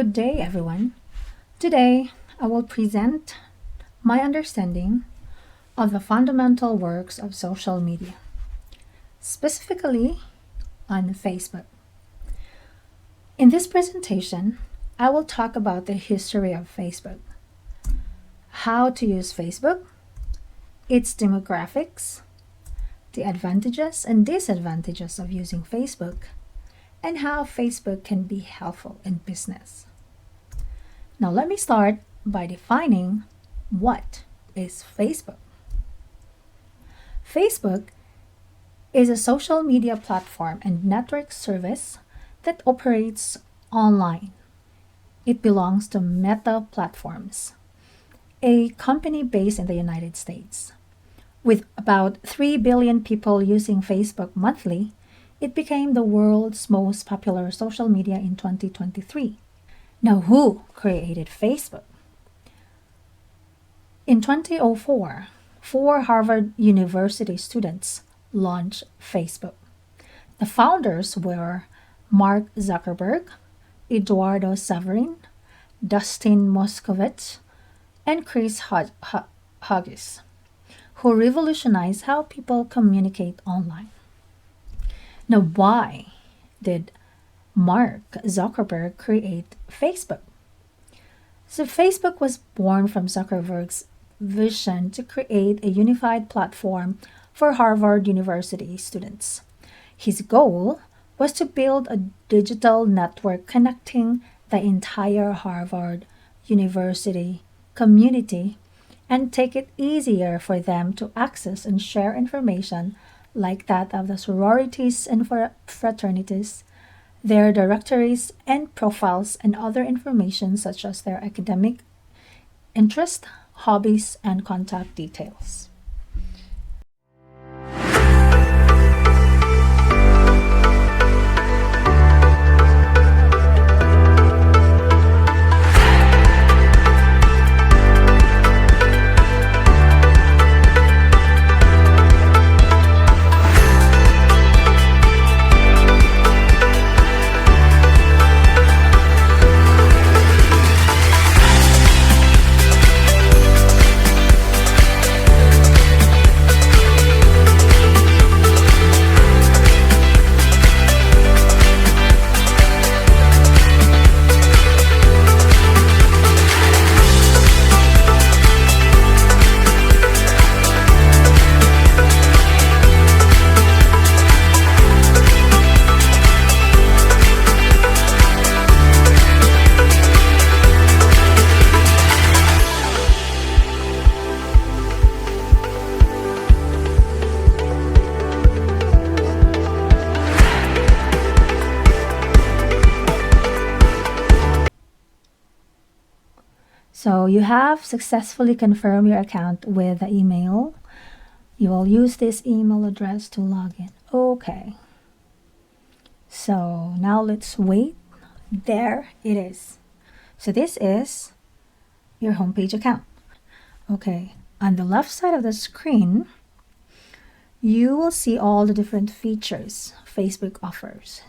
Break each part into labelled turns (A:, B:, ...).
A: Good day, everyone. Today, I will present my understanding of the fundamental works of social media, specifically on Facebook. In this presentation, I will talk about the history of Facebook, how to use Facebook, its demographics, the advantages and disadvantages of using Facebook, and how Facebook can be helpful in business. Now, let me start by defining what is Facebook. Facebook is a social media platform and network service that operates online. It belongs to Meta Platforms, a company based in the United States. With about 3 billion people using Facebook monthly, it became the world's most popular social media in 2023. Now, who created Facebook? In 2004, four Harvard University students launched Facebook. The founders were Mark Zuckerberg, Eduardo Saverin, Dustin Moskovitz, and Chris Hughes, who revolutionized how people communicate online. Now, why did Mark Zuckerberg create Facebook? So, Facebook was born from Zuckerberg's vision to create a unified platform for Harvard University students. His goal was to build a digital network connecting the entire Harvard University community and take it easier for them to access and share information like that of the sororities and fraternities, their directories and profiles, and other information such as their academic interest, hobbies, and contact details. So you have successfully confirmed your account with the email. You will use this email address to log in. Okay. So now let's wait. There it is. So this is your homepage account. Okay. On the left side of the screen, you will see all the different features Facebook offers.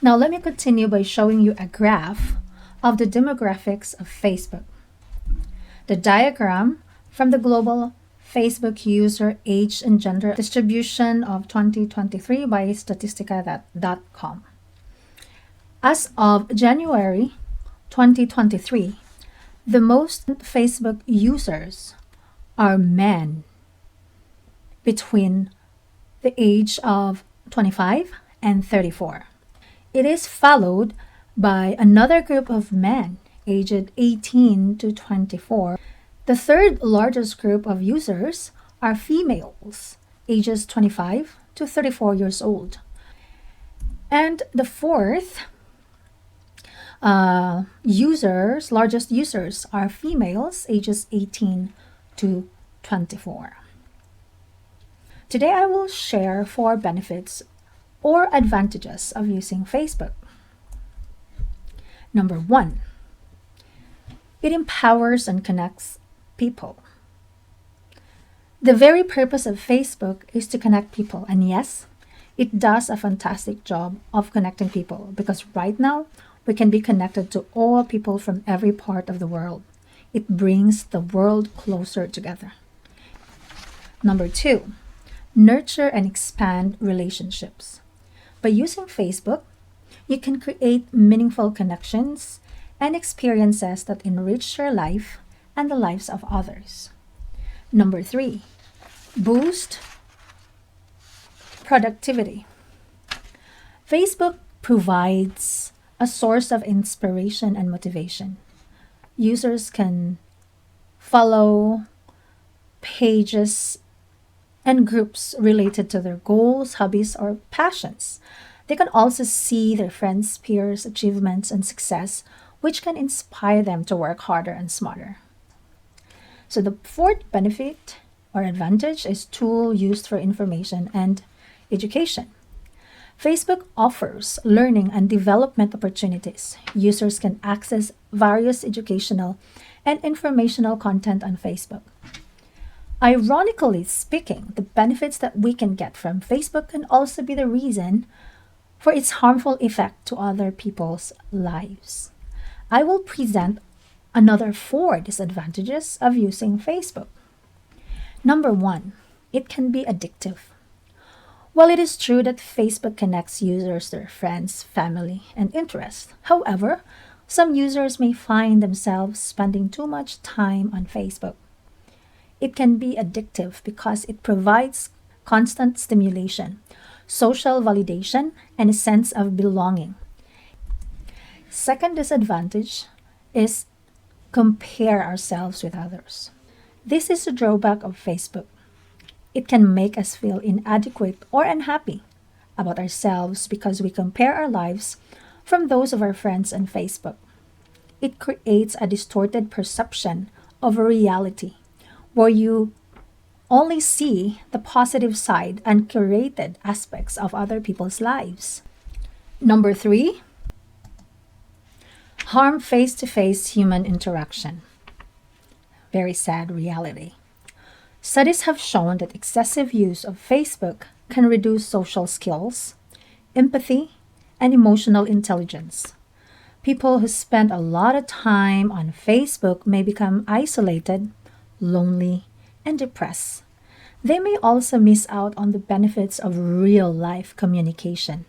A: Now, let me continue by showing you a graph of the demographics of Facebook. The diagram from the global Facebook user age and gender distribution of 2023 by statistica.com. As of January 2023, the most Facebook users are men between the age of 25 and 34. It is followed by another group of men aged 18 to 24. The third largest group of users are females ages 25 to 34 years old. And the fourth largest users are females ages 18 to 24. Today I will share 4 benefits or advantages of using Facebook. Number 1, it empowers and connects people. The very purpose of Facebook is to connect people, and yes, it does a fantastic job of connecting people because right now we can be connected to all people from every part of the world. It brings the world closer together. Number 2, nurture and expand relationships. By using Facebook, you can create meaningful connections and experiences that enrich your life and the lives of others. Number 3, boost productivity. Facebook provides a source of inspiration and motivation. Users can follow pages and groups related to their goals, hobbies, or passions. They can also see their friends' peers' achievements and success, which can inspire them to work harder and smarter. So the fourth benefit or advantage is tool used for information and education. Facebook offers learning and development opportunities. Users can access various educational and informational content on Facebook. Ironically speaking, the benefits that we can get from Facebook can also be the reason for its harmful effect to other people's lives. I will present another 4 disadvantages of using Facebook. Number 1, it can be addictive. While it is true that Facebook connects users to their friends, family, and interests, however, some users may find themselves spending too much time on Facebook. It can be addictive because it provides constant stimulation, social validation, and a sense of belonging. Second disadvantage is compare ourselves with others. This is a drawback of Facebook. It can make us feel inadequate or unhappy about ourselves because we compare our lives from those of our friends on Facebook. It creates a distorted perception of reality where you only see the positive side and curated aspects of other people's lives. Number 3, harm face-to-face human interaction. Very sad reality. Studies have shown that excessive use of Facebook can reduce social skills, empathy, and emotional intelligence. People who spend a lot of time on Facebook may become isolated, lonely, and depressed. They may also miss out on the benefits of real-life communication,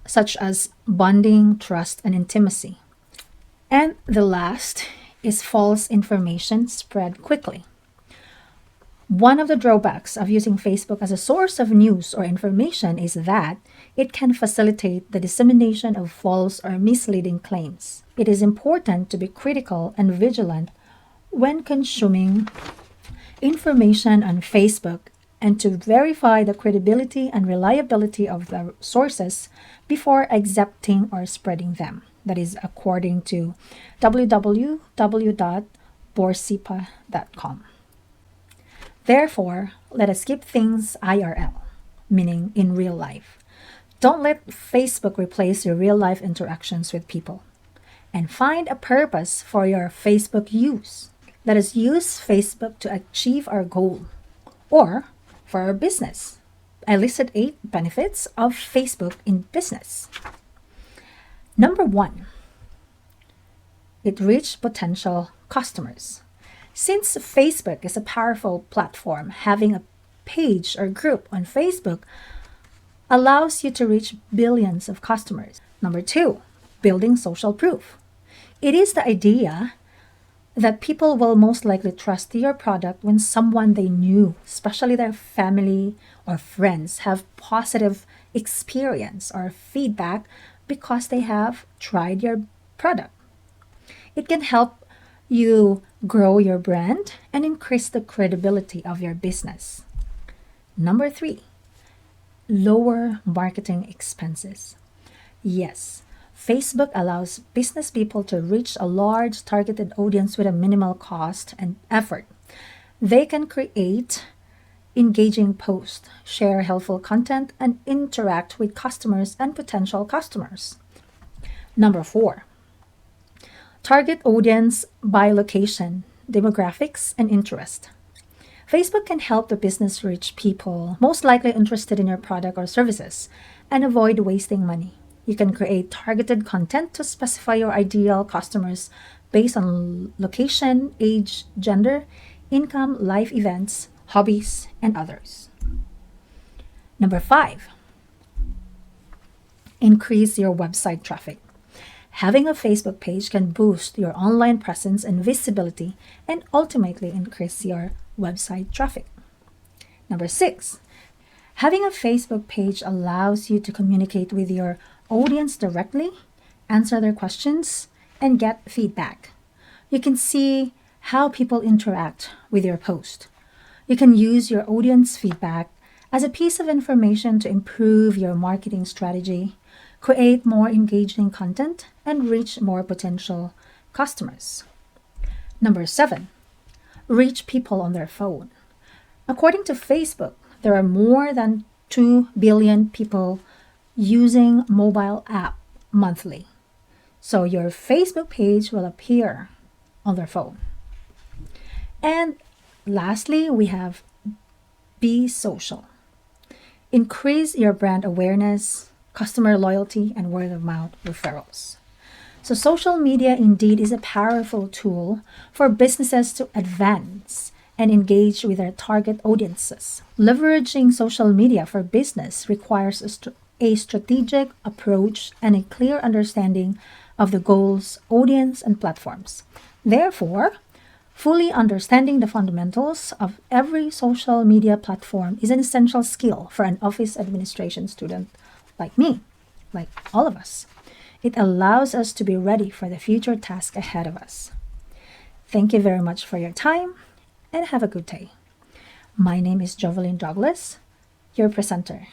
A: such as bonding, trust, and intimacy. And the last is false information spread quickly. One of the drawbacks of using Facebook as a source of news or information is that it can facilitate the dissemination of false or misleading claims. It is important to be critical and vigilant when consuming information on Facebook and to verify the credibility and reliability of the sources before accepting or spreading them. That is according to www.borsipa.com. Therefore, let us keep things IRL, meaning in real life. Don't let Facebook replace your real life interactions with people. And find a purpose for your Facebook use. Let us use Facebook to achieve our goal or for our business. I listed 8 benefits of Facebook in business. Number one, it reached potential customers. Since Facebook is a powerful platform, having a page or group on Facebook allows you to reach billions of customers. Number two, building social proof. It is the idea that people will most likely trust your product when someone they knew, especially their family or friends, have positive experience or feedback because they have tried your product. It can help you grow your brand and increase the credibility of your business. Number three, lower marketing expenses. Yes, Facebook allows business people to reach a large targeted audience with a minimal cost and effort. They can create engaging posts, share helpful content, and interact with customers and potential customers. Number four, target audience by location, demographics, and interest. Facebook can help the business reach people most likely interested in your product or services and avoid wasting money. You can create targeted content to specify your ideal customers based on location, age, gender, income, life events, hobbies, and others. Number five, increase your website traffic. Having a Facebook page can boost your online presence and visibility and ultimately increase your website traffic. Number six, having a Facebook page allows you to communicate with your audience directly, answer their questions, and get feedback. You can see how people interact with your post. You can use your audience feedback as a piece of information to improve your marketing strategy, create more engaging content, and reach more potential customers. Number seven, reach people on their phone. According to Facebook, there are more than 2 billion people using mobile app monthly. So your Facebook page will appear on their phone. And lastly, we have be social. Increase your brand awareness, customer loyalty, and word of mouth referrals. So social media indeed is a powerful tool for businesses to advance and engage with their target audiences. Leveraging social media for business requires a strategic approach and a clear understanding of the goals, audience, and platforms. Therefore, fully understanding the fundamentals of every social media platform is an essential skill for an office administration student like me, like all of us. It allows us to be ready for the future task ahead of us. Thank you very much for your time and have a good day. My name is Jovelyn Douglas, your presenter.